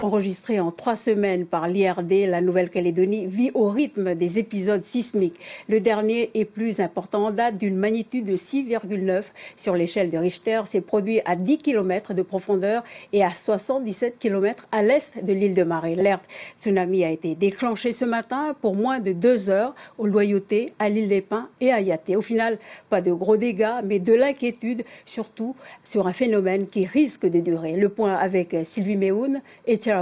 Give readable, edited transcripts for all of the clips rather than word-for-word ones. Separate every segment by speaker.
Speaker 1: enregistré en 3 semaines par l'IRD, la Nouvelle-Calédonie vit au rythme des épisodes sismiques. Le dernier et plus important en date d'une magnitude de 6,9 sur l'échelle de Richter s'est produit à 10 km de profondeur et à 77 km à l'est de l'île de Maré. L'alerte tsunami a été déclenchée ce matin pour moins de 2 heures au Loyauté, à l'île des Pins et à Yaté. Au final, pas de gros dégâts, mais de l'inquiétude, surtout sur un phénomène qui risque de durer. Le point avec Sylvie Méhoun et Tcharaouyane.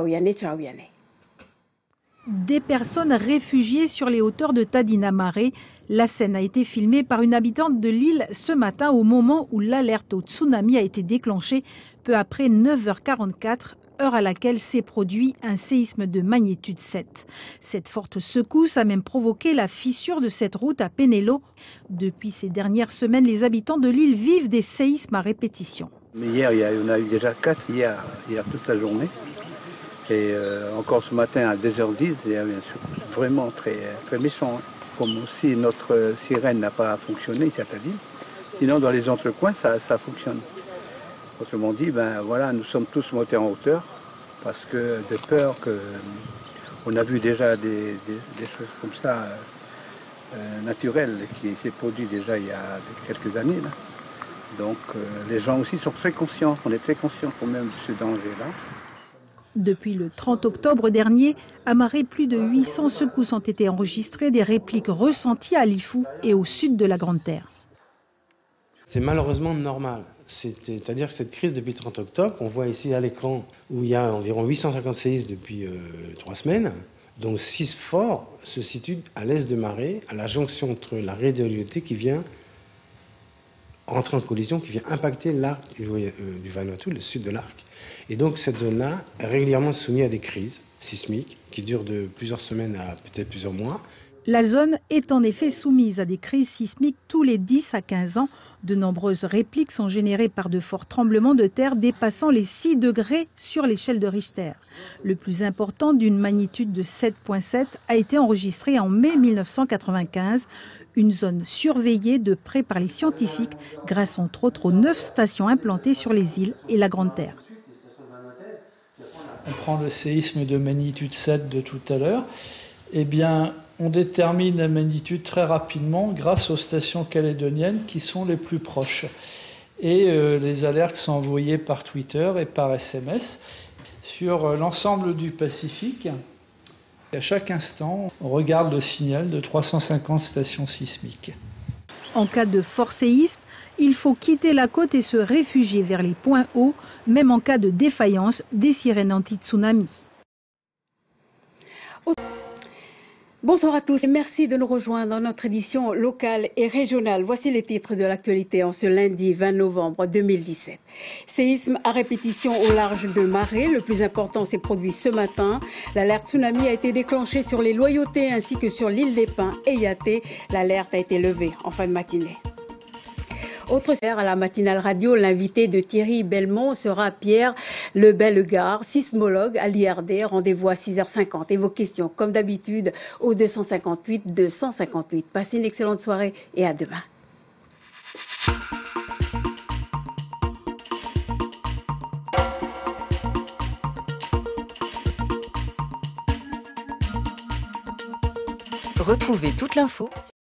Speaker 2: Des personnes réfugiées sur les hauteurs de Tadina Maré. La scène a été filmée par une habitante de l'île ce matin au moment où l'alerte au tsunami a été déclenchée, peu après 9h44, heure à laquelle s'est produit un séisme de magnitude 7. Cette forte secousse a même provoqué la fissure de cette route à Penelo. Depuis ces dernières semaines, les habitants de l'île vivent des séismes à répétition.
Speaker 3: Mais hier, il y en a eu déjà 4 hier toute la journée. Et encore ce matin à 2h10, il y a vraiment très, très méchant. Comme aussi notre sirène n'a pas fonctionné ici à Tadine. Sinon, dans les entrecoins, ça fonctionne. Autrement dit, ben voilà, nous sommes tous montés en hauteur parce que de peur que on a vu déjà des choses comme ça naturelles qui s'est produit déjà il y a quelques années là. Donc les gens aussi sont très conscients, on est très conscients quand même de ce danger-là.
Speaker 2: Depuis le 30 octobre dernier, à Maré, plus de 800 secousses ont été enregistrées, des répliques ressenties à Lifou et au sud de la Grande Terre.
Speaker 4: C'est malheureusement normal. C'est-à-dire que cette crise depuis le 30 octobre, on voit ici à l'écran où il y a environ 850 séismes depuis 3 semaines, dont 6 forts se situent à l'est de Maré, à la jonction entre la raie de Loyauté qui vient entrer en collision, qui vient impacter l'arc du Vanuatu, le sud de l'arc. Et donc cette zone-là est régulièrement soumise à des crises sismiques qui durent de plusieurs semaines à peut-être plusieurs mois.
Speaker 2: La zone est en effet soumise à des crises sismiques tous les 10 à 15 ans. De nombreuses répliques sont générées par de forts tremblements de terre dépassant les 6 degrés sur l'échelle de Richter. Le plus important, d'une magnitude de 7,7, a été enregistré en mai 1995. Une zone surveillée de près par les scientifiques grâce entre autres aux 9 stations implantées sur les îles et la Grande Terre.
Speaker 5: On prend le séisme de magnitude 7 de tout à l'heure. Eh bien, on détermine la magnitude très rapidement grâce aux stations calédoniennes qui sont les plus proches. Et les alertes sont envoyées par Twitter et par SMS sur l'ensemble du Pacifique. À chaque instant, on regarde le signal de 350 stations sismiques.
Speaker 2: En cas de fort séisme, il faut quitter la côte et se réfugier vers les points hauts, même en cas de défaillance des sirènes anti-tsunami.
Speaker 1: Bonsoir à tous et merci de nous rejoindre dans notre édition locale et régionale. Voici les titres de l'actualité en ce lundi 20 novembre 2017. Séisme à répétition au large de Maré. Le plus important s'est produit ce matin. L'alerte tsunami a été déclenchée sur les Loyautés ainsi que sur l'île des Pins et Yaté. L'alerte a été levée en fin de matinée. Autre à la matinale radio, l'invité de Thierry Belmont sera Pierre Le Bellegarde, sismologue à l'IRD. Rendez-vous à 6h50. Et vos questions, comme d'habitude, au 258 258. Passez une excellente soirée et à demain.
Speaker 6: Retrouvez toute l'info